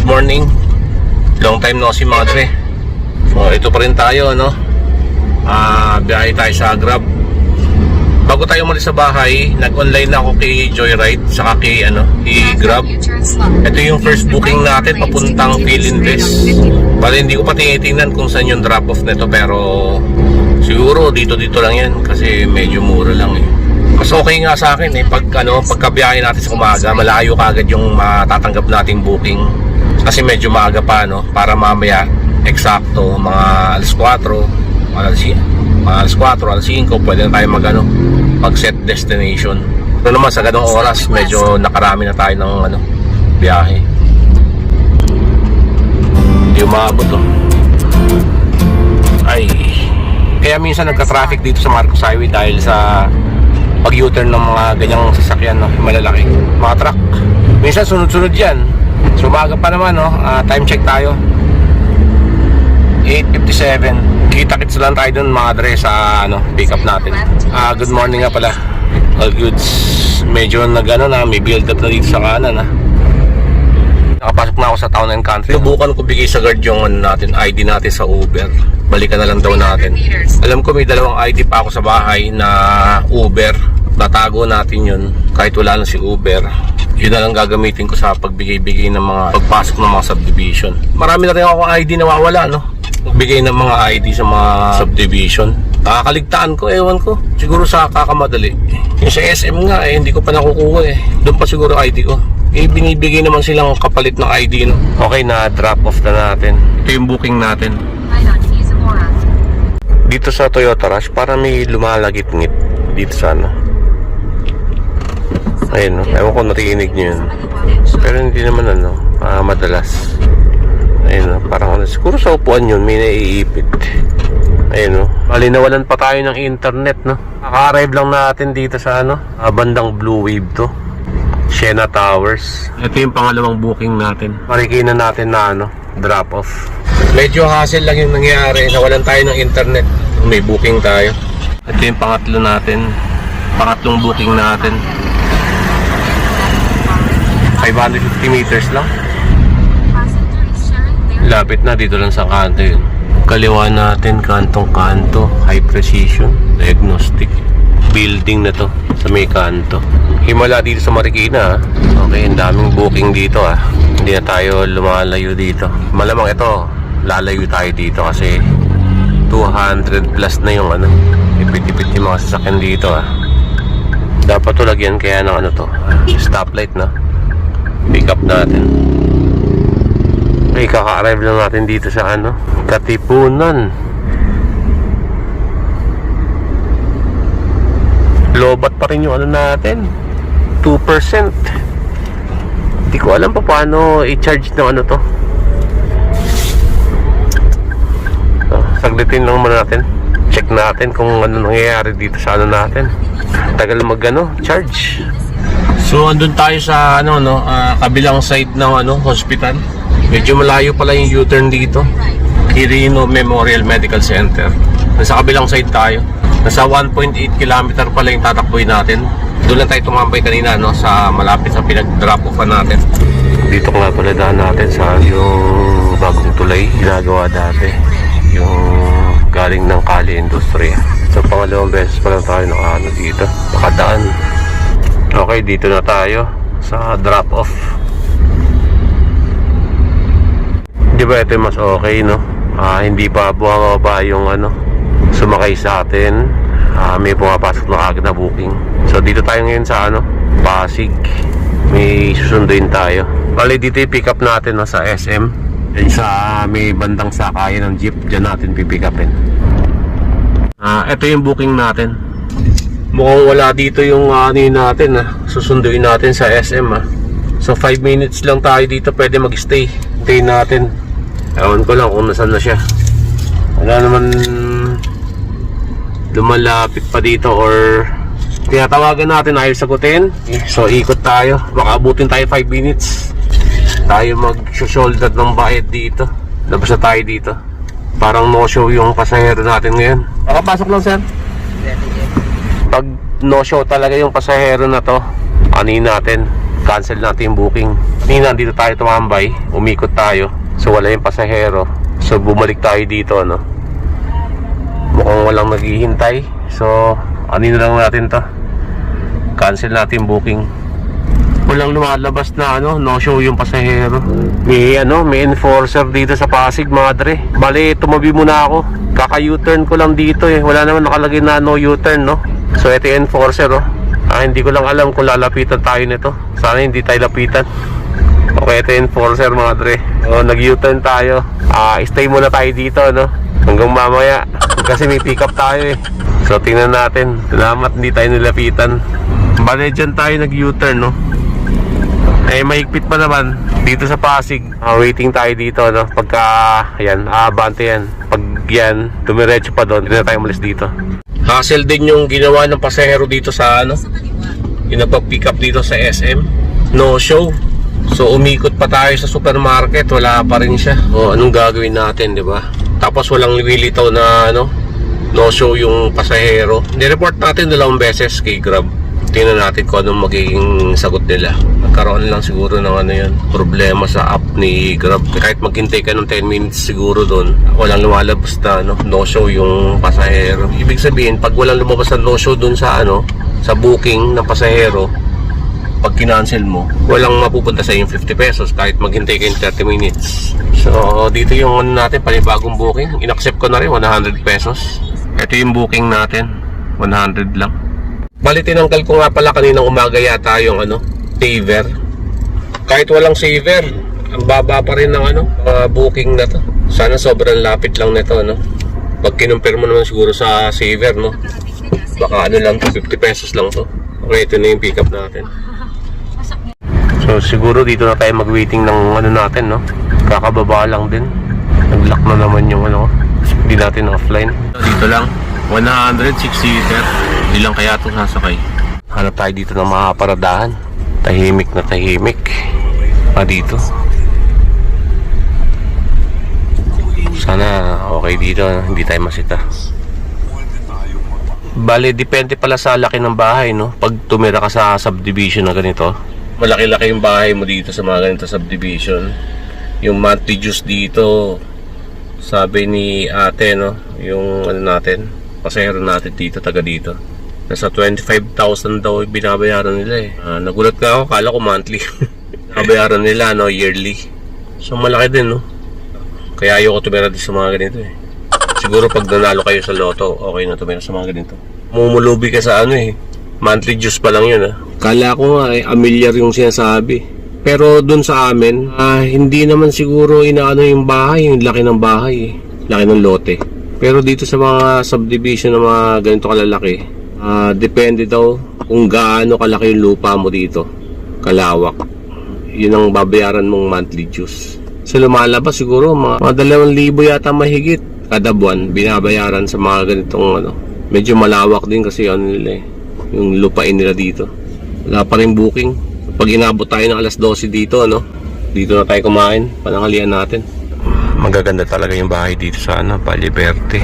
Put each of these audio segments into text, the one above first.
Good morning. Long time no see mga dre. So ito pa rin tayo, no? Biyahe tayo sa Grab. Bago tayo umalis sa bahay, nag-online na ako kay Joyride saka kay Grab. Ito yung first booking natin papuntang Philinvest. Bale hindi ko pa tinitingnan kung saan yung drop off nito, pero siguro dito lang yan kasi medyo mura lang eh. Mas okay nga sa akin eh pagkabiyahe natin sa umaga, malayo kagad yung matatanggap nating booking. Kasi medyo maaga pa, no, para mamaya eksakto mga alas 4, alas 5 pwede na tayo mag-set destination. Ito naman sa ganong oras medyo nakarami na tayo ng biyahe. Hindi umabot to. Ay, kaya minsan nagka-traffic dito sa Marcos Highway dahil sa pag-U-turn ng mga ganyang sasakyan, no, malalaki, mga truck. Minsan sunod-sunod yan. So umaga pa naman, no. Time check tayo, 8:57. Kita-kits lang tayo dun mga dre sa pick up natin. Good morning nga pala. All goods. Medyo may build up na dito sa kanan, Nakapasok na ako sa Town and Country. Subukan ko bigay sa guard yung ID natin sa Uber. Balikan na lang daw natin. Alam ko may dalawang ID pa ako sa bahay na Uber. Tatago natin yun kahit wala na si Uber. Yun na lang gagamitin ko sa pagbigay-bigay ng mga pagpasok ng mga subdivision. Marami na rin ako ID na nawawala, no? Magbigay ng mga ID sa mga subdivision. Nakakaligtaan ko, ewan ko. Siguro sa kakamadali. Yung sa SM nga hindi ko pa nakukuha eh. Doon pa siguro ID ko. Binibigay naman silang kapalit ng ID, no? Okay, na drop off na natin. Ito yung booking natin. Dito sa Toyota Rush, para may lumalagit-ngit dito sa ayun, no? Ewan ko narinig nyo yun. Pero hindi naman madalas. Ayun, no? Parang siguro sa upuan yun may naiipit. Ayun, no? Bali nawalan pa tayo ng internet, no? Naka-arrive lang natin dito sa bandang Blue Wave to, Siena Towers. Ito yung pangalawang booking natin. Marikina natin na drop off. Medyo hassle lang yung nangyari. Nawalan tayo ng internet. May booking tayo. Ito yung pangatlo natin. Pangatlong booking natin. 550 meters lang. Lapit na, dito lang sa kanto yun. Kaliwa natin, kantong-kanto. High precision diagnostic building na to sa may kanto. Himala dito sa Marikina. Okay, ang daming booking dito Hindi na tayo lumalayo dito. Malamang ito lalayo tayo dito kasi 200 plus na yung ipit-ipit yung mga sasakyan dito Dapat to lagyan kaya ng stoplight na pick up natin. Okay, kaka-arrive lang natin dito sa Katipunan. Lobat pa rin yung natin, 2%. Hindi ko alam pa paano i-charge ng to. Saglitin lang muna natin. Check natin kung ano nangyayari dito sa natin. Tagal charge. So andun tayo sa kabilang side ng hospital. Medyo malayo pala yung U-turn dito. Quirino Memorial Medical Center. Nasa kabilang side tayo. Nasa 1.8 kilometer pala yung tatakboy natin. Doon lang tayo tumambay kanina sa malapit sa pinag-drop off natin. Dito nga pala daan natin sa yung bagong tulay ginagawa dati. Yung galing ng Kali Industria. So pangalawang beses pa lang tayo dito nakadaan. Okay, dito na tayo sa drop off. Di ba ito mas okay, no? Hindi pa bumababa yung sumakay sa atin. May pumapasok na agad na booking. So dito tayo ngayon sa Pasig. May susunduin tayo. Bali dito yung pick up natin sa SM. Yan sa may bandang sakayan ng jeep. Diyan natin pipick upin. Ito yung booking natin. Mukhang wala dito yung natin susunduin natin sa SM So 5 minutes lang tayo dito, pwede mag-stay. Hintayin natin. Ewan ko lang kung nasan na siya. Wala naman lumalapit pa dito or tinatawagan natin, ayaw sagutin. So ikot tayo, baka abutin tayo 5 minutes. Tayo mag-shoulder ng bayad dito. Labas na tayo dito. Parang no show yung pasahero natin ngayon. Makapasok lang, sir. Pag no show talaga yung pasahero na to, anin natin. cancel natin yung booking. Kanina dito tayo tumambay, umikot tayo, so wala yung pasahero, so bumalik tayo dito, no? Mukhang walang naghihintay, so ano na lang natin to, cancel natin yung booking. Walang lumalabas na no show yung pasahero. May enforcer dito sa Pasig, madre. Bale, tumabi muna ako. Kaka U-turn ko lang dito eh. Wala naman nakalagay na no U-turn, no. So ito yung enforcer, oh. Hindi ko lang alam kung lalapitan tayo nito. Sana hindi tayo lapitan. Okay, ito yung enforcer, madre. So nag U-turn tayo. Stay muna tayo dito, no. Hanggang mamaya. Kasi may pick up tayo eh. So tingnan natin. Salamat hindi tayo nilapitan. Bale, dyan tayo nag U-turn, no. Mahigpit pa naman dito sa Pasig. Waiting tayo dito, no. Pagka ayan, abante yan. Pag yan, dumiretso pa doon, hindi na tayo umalis dito. Hassle din yung ginawa ng pasahero dito sa yung nagpa-pick up dito sa SM. No show. So umikot pa tayo sa supermarket, wala pa rin siya. O anong gagawin natin, di ba? Tapos walang liwilitaw na no show yung pasahero. Ni-report natin 2 beses kay Grab. Tingnan natin kung anong magiging sagot nila. Nagkaroon lang siguro ng problema sa app ni Grab. Kahit maghintay ka ng 10 minutes siguro doon, walang lumalabas na no show yung pasahero. Ibig sabihin, pag walang lumabas na no show doon sa sa booking ng pasahero, pag kinancel mo, walang mapupunta sa yung 50 pesos kahit maghintay ka ng 30 minutes. So dito yung natin, panibagong booking. In-accept ko na rin 100 pesos. Ito yung booking natin, 100 lang. Bali, tinanggal ko nga pala kaninang umaga yata yung saver. Kahit walang saver, ang baba pa rin ng booking na to. Sana sobrang lapit lang nito, Pag kinumpir mo naman siguro sa saver, baka lang to, 50 pesos lang to. Okay, ito na yung pick up natin. So siguro dito na tayo mag-waiting ng natin, Kakababa lang din. Nag-lock na naman yung hindi natin offline. Dito lang, 106 seater. Hindi lang kaya ito sasakay. Hanap tayo dito ng mga paradahan. Tahimik na tahimik. Dito. Sana okay dito, hindi tayo masita. Bale, depende pala sa laki ng bahay, Pag tumira ka sa subdivision na ganito, malaki-laki yung bahay mo dito sa mga ganito subdivision. Yung monthly dues dito, sabi ni ate, yung natin, pasahero natin dito, taga dito, nasa 25,000 daw binabayaran nila eh. Nagulat ka ako, kala ko monthly. Binabayaran nila, yearly. So malaki din, Kaya ayoko tumira din sa mga ganito eh. Siguro pag nanalo kayo sa loto, okay na tumira sa mga ganito. Mumulubi ka sa monthly dues pa lang yun Kala ko nga amilyar yung sinasabi. Pero dun sa amin, hindi naman siguro yung bahay, yung laki ng bahay, laki ng lote. Pero dito sa mga subdivision na mga ganito kalalaki, depende daw kung gaano kalaki yung lupa mo dito, kalawak. Yun ang babayaran mong monthly dues. So lumalabas siguro mga 2,000 yata mahigit kada buwan binabayaran sa mga ganitong medyo malawak din kasi nila yung lupain nila dito. Wala pa rin booking. Pag inabot tayo ng alas 12 dito, dito na tayo kumain, pananghalian natin. Magaganda talaga yung bahay dito sa Paliberte.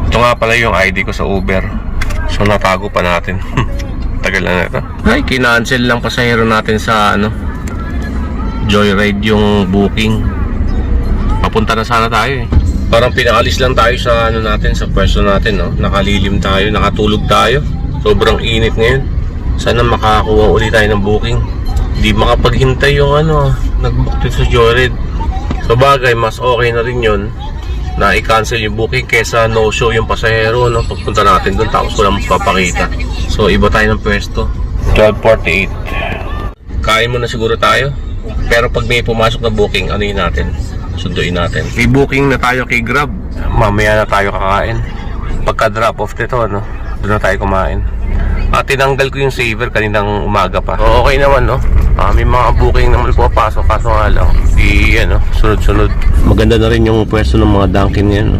Ito nga pala yung ID ko sa Uber. So natago pa natin. Tagal na ito. Ay, kinancel lang pasahero natin sa Joyride yung booking. Papunta na sana tayo eh. Parang pinaalis lang tayo sa natin, sa pwesto natin, Nakalilim tayo, nakatulog tayo. Sobrang init ngayon. Sana makakuha ulit tayo ng booking. Hindi makapaghintay yung nag-book dito sa Joyride. So bagay, mas okay na rin yun na i-cancel yung booking kesa no-show yung pasahero, pagpunta natin doon tapos walang papakita. So iba tayo ng pwesto. 12:48. Kain muna siguro tayo. Pero pag may pumasok na booking, yun natin? Sunduin natin. May booking na tayo kay Grab. Mamaya na tayo kakain. Pagka drop off nito, doon na tayo kumain. Tinanggal ko yung saver kaninang umaga pa. So, okay naman, may mga booking naman pumapasok. Kaso nga lang, sunod-sunod. Maganda na rin yung pwesto ng mga Dunkin yan.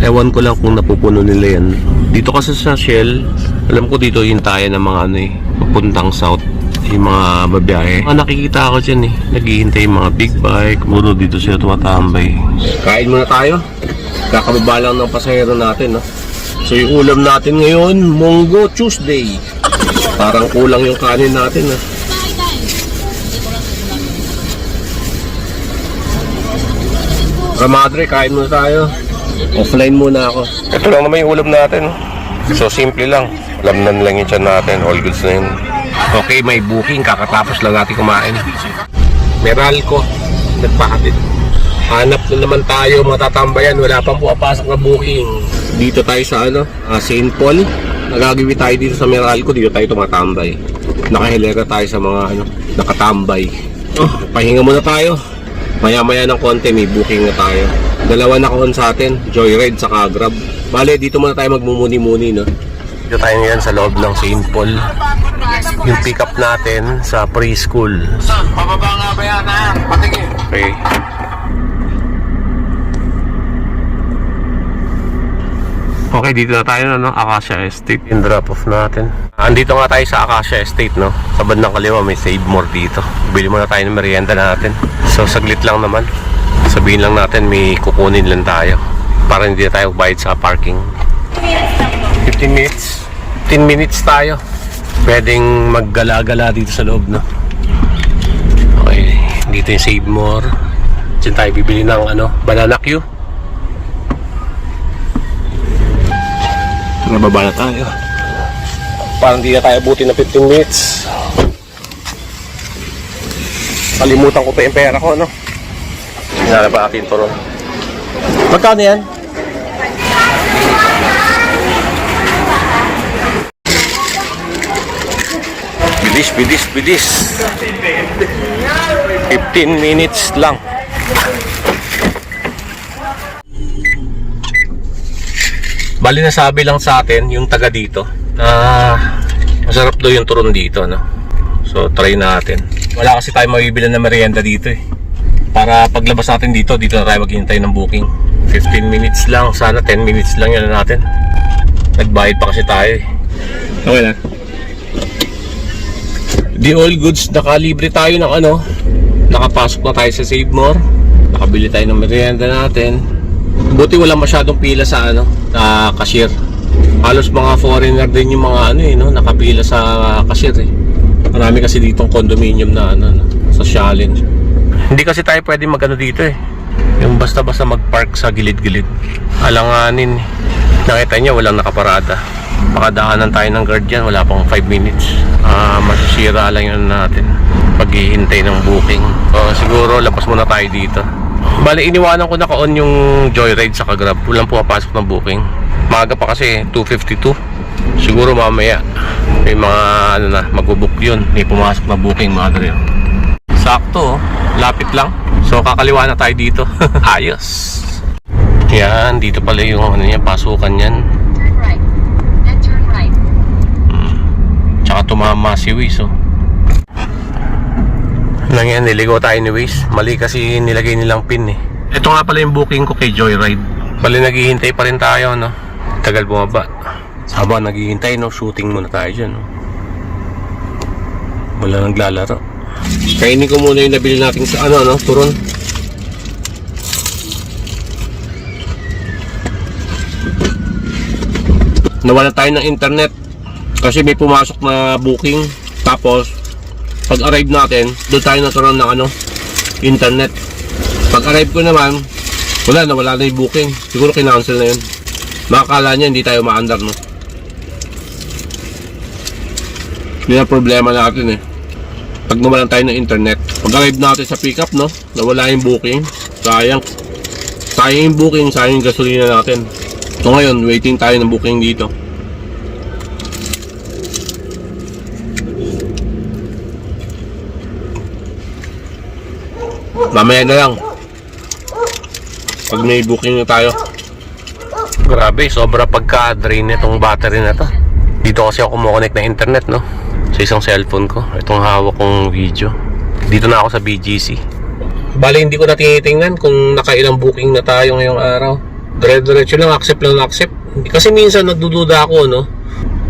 Ewan ko lang kung napupuno nila yan. Dito kasi sa Shell, alam ko dito yung tayo ng mga papuntang south. Yung mga babiyahe. Nakikita ako dyan naghihintay yung mga big bike. Muro dito sila tumatambay. Kain muna tayo. Kakababa lang ng pasahero natin, So yung ulam natin ngayon, Munggo Tuesday. Parang kulang yung kanin natin, Kamadre, kain muna tayo. Offline muna ako. Ito lang naman yung ulam natin. So simple lang. Lamnan lang yung tiyan natin. All goods na yun. Okay, may booking. Kakatapos lang natin kumain. Meralco. Nagpahatid. Hanap na naman tayo mga tatambayan. Wala pang pumapasok na booking. Dito tayo sa St. Paul. Nagagawi tayo dito sa Meralco. Dito tayo tumatambay. Nakahilera tayo sa mga nakatambay. Pahinga muna tayo. Maya-maya ng konti may booking na tayo. Dalawa na on sa atin, Joyride saka Grab. Bale, dito muna tayo magmumuni-muni, no? Dito tayo ngayon sa loob ng St. Paul. Yung pick up natin sa preschool. Pababa nga ba yan, ha? Patingin. Okay. Okay, dito na tayo na, no? Acacia Estate. Yung drop off natin. Andito nga tayo sa Acacia Estate, no? Sa bandang kaliwa may Save More dito. Bili muna tayo ng merienda natin. So saglit lang naman. Sabihin lang natin may kukunin lang tayo para hindi na tayo bayad sa parking. 15 minutes. 10 minutes tayo. Pwedeng maggala-gala dito sa loob, no? Okay, dito yung Save More. Diyan tayo bibili ng banana Q. Nababa na tayo. Parang di na tayo abutin ng 15 minutes. Kalimutan ko pa yung pera ko, no? Hinala ba akin ito, no? Magkano yan? Bilis. 15 minutes lang. Bali nasabi lang sa atin yung taga dito masarap daw yung turon dito, no? So try natin. Wala kasi tayo mabibili na merienda dito eh. Para paglabas natin dito na tayo maghihintay ng booking. 15 minutes lang, sana 10 minutes lang yan na natin. Nagbayad pa kasi tayo eh. Okay na. The all goods, nakalibre tayo ng nakapasok na tayo sa Save More. Nakabili tayo ng merienda natin. Buti wala masyadong pila sa cashier. Halos mga foreigner din yung mga nakapila sa cashier eh. Marami kasi ditong condominium na sosyalin. Hindi kasi tayo pwede dito eh. Yung basta-basta mag-park sa gilid-gilid. Alanganin. Nakita niyo walang nakaparada. Pakadaanan tayo ng guard dyan, wala pang 5 minutes. Masisira lang yun natin paghihintay ng booking. Siguro labas muna tayo dito. Bali, iniwanan ko naka-on yung Joyride sa Grab. Walang pumapasok ng booking. Maaga pa kasi, 2:52. Siguro mamaya may mga magbubook yun. May pumasok na booking, mga dre. Sakto, lapit lang. So kakaliwa na tayo dito. Ayos. Yan, dito pala yung pasukan yan. Turn right. Then turn right. Tsaka tumama si Wiz, Nang yan, niligaw tayo ni Wiz. Mali kasi nilagay nilang pin eh. Ito nga pala yung booking ko kay Joyride. Bali, naghihintay pa rin tayo, no? Tagal bumaba. Habang naghihintay, no? Shooting muna tayo dyan, no? Wala naglalaro. Kainin ko muna yung nabili natin sa turon. Nawala tayo ng internet kasi may pumasok na booking. Tapos pag-arrive natin, doon tayo naturon ng internet. Pag-arrive ko naman, nawala na yung booking. Siguro kinancel na yun. Makakala niya hindi tayo ma-under, no? Yun ang problema natin eh. Pag nawalan tayo ng internet, pag-arrive natin sa pick up, no? Nawala yung booking. Sayang yung booking, sayang yung gasolina natin. So ngayon, waiting tayo ng booking dito. Mamaya na lang pag may booking na tayo. Grabe, sobra pagka-drain itong battery na to. Dito kasi ako kumukonect na internet, no? Sa isang cellphone ko. Itong hawak kong video. Dito na ako sa BGC. Bale, hindi ko na tinitingnan kung nakailang booking na tayo ngayong araw. Dire-diretso lang, accept. Kasi minsan nagdududa ako, no?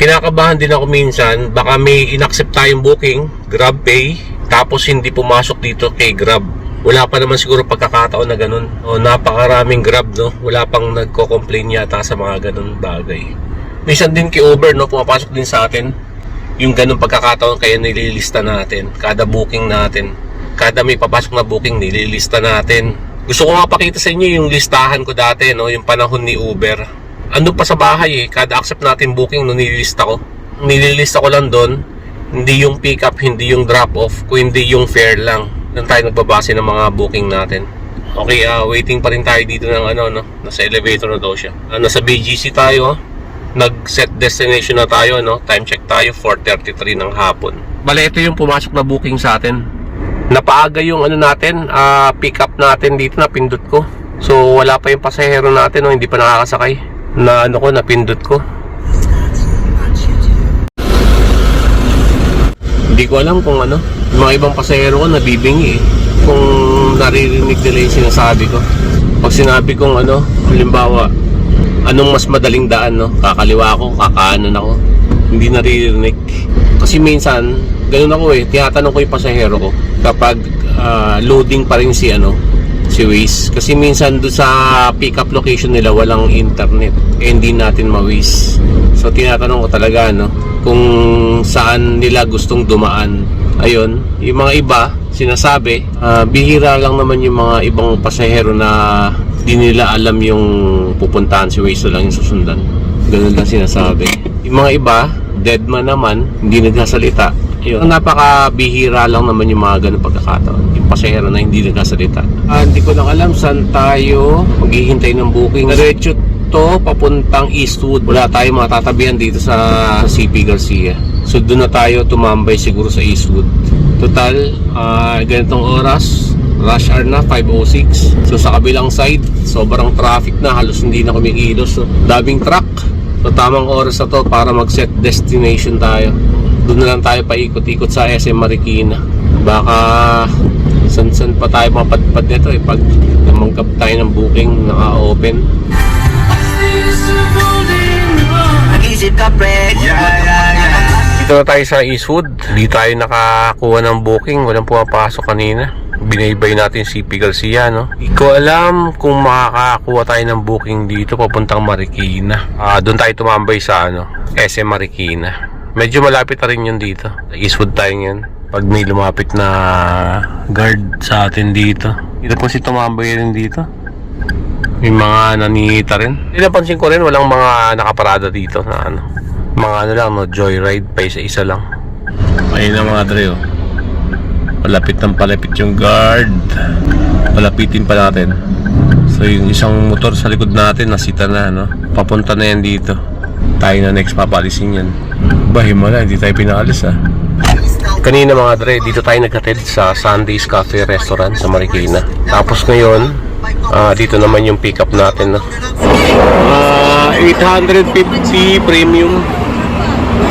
Kinakabahan din ako minsan. Baka may inaccept tayong booking, GrabPay, tapos hindi pumasok dito kay Grab. Wala pa naman siguro pagkakataon na ganun. Napakaraming Grab, no? Wala pang nagko-complain yata sa mga ganun bagay. Minsan din kay Uber, no? Pumapasok din sa atin yung ganun pagkakataon, kaya nililista natin. Kada booking natin, kada may papasok na booking, nililista natin. Gusto ko nga pakita sa inyo yung listahan ko dati, no? Yung panahon ni Uber. Ando pa sa bahay eh. Kada accept natin booking, no, nililista ko. Nililista ko lang doon. Hindi yung pick up, hindi yung drop off, kung hindi yung fare lang. Doon tayo nagbabase ng mga booking natin. Okay, waiting pa rin tayo dito ng ano, no? Nasa elevator na daw siya. Nasa BGC tayo. Nag-set destination na tayo, no? Time check tayo, 4:33 ng hapon. Bale, ito yung pumasok na booking sa atin. Napaaga yung ano natin, pick up natin dito, napindot ko. So wala pa yung pasahero natin, no? Hindi pa nakakasakay. Na ano ko, napindot ko. Hindi ko alam kung ano, yung mga ibang pasahero ko nabibingi eh. Kung naririnig nila yung sinasabi ko. Pag sinabi kong ano, halimbawa, anong mas madaling daan, no? Kakaliwa ako, kakaanan ako. Hindi naririnig. Kasi minsan, ganun ako eh, tinatanong ko yung pasahero ko kapag loading pa rin si Waze. Kasi minsan doon sa pick up location nila walang internet, eh hindi natin ma-Waze. So tinatanong ko talaga kung saan nila gustong dumaan. Ayun, yung mga iba sinasabi, bihira lang naman yung mga ibang pasahero na di nila alam yung pupuntahan si Waze, lang yung susundan. Ganun lang sinasabi. Yung mga iba, deadman naman, hindi nagsasalita. Yun. Napakabihira lang naman yung mga ganun pagkakataon. Yung pasahero na hindi nagsasalita. Hindi ko lang alam saan tayo maghihintay ng booking. Diretso to papuntang Eastwood. Wala tayong matatabihan dito sa CP Garcia. So doon na tayo tumambay siguro sa Eastwood. Total, ganitong oras, rush hour na, 5:06. So sa kabilang side, sobrang traffic na, halos hindi na kumikilos. So, daming truck. So tamang oras na to para mag-set destination tayo. Doon na lang tayo paikot-ikot sa SM Marikina. Baka san-san pa tayo mapadpad nito eh, pag namanggap tayo ng booking, naka-open. Dito na tayo sa Eastwood. Di tayo nakakuha ng booking, walang pumapasok kanina. Binaybay natin si CP Garcia, no? Hindi ko alam kung makakakuha tayo ng booking dito papuntang Marikina. Doon tayo tumambay sa SM Marikina. Medyo malapit na rin yun dito. Eastwood tayo yun. Pag may lumapit na guard sa atin dito. Dito po si tumambay rin dito. May mga nanihita rin. Napansin ko rin walang mga nakaparada dito na mga lang, joyride pa isa-isa lang. Ayun na mga dre, oh. Palapit ng palapit yung guard. Palapitin pa natin. So yung isang motor sa likod natin nasita na, papunta na yan dito. Tayo na next papalisin yan. Himala, hindi tayo pinaalis Kanina mga dre, dito tayo nagkatid sa Sunday's Cafe Restaurant sa Marikina. Tapos ngayon, dito naman yung pick up natin, 850 premium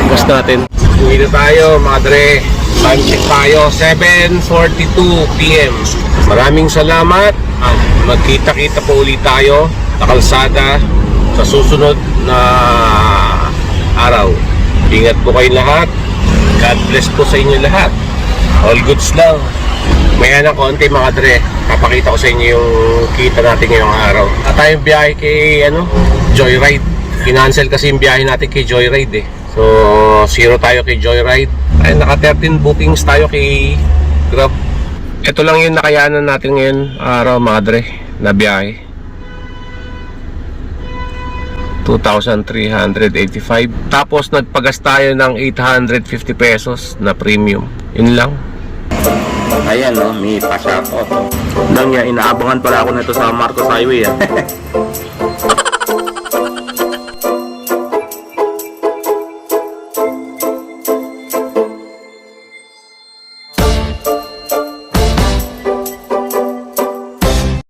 gas natin. Dito tayo mga dre, time check tayo, 7:42 PM. Maraming salamat. Magkita-kita po ulit tayo sa kalsada sa susunod na araw. Ingat po kayo lahat. God bless po sa inyo lahat. All goods lang. Maya ng konti mga dre, papakita ko sa inyo yung kita natin ngayong araw. At tayong biyahe kay Joyride. Kinancel kasi yung biyahe natin kay Joyride eh. So 0 tayo kay Joyride. Ay, naka 13 bookings tayo kay Grab. Ito lang yung nakayanan natin ngayon araw mga dre na biyahe. 2,385. Tapos nagpagas tayo ng 850 pesos na premium. Yun lang. Ayan may pa-shoutout. Lang yan, inaabangan pala ako nito sa Marcos Highway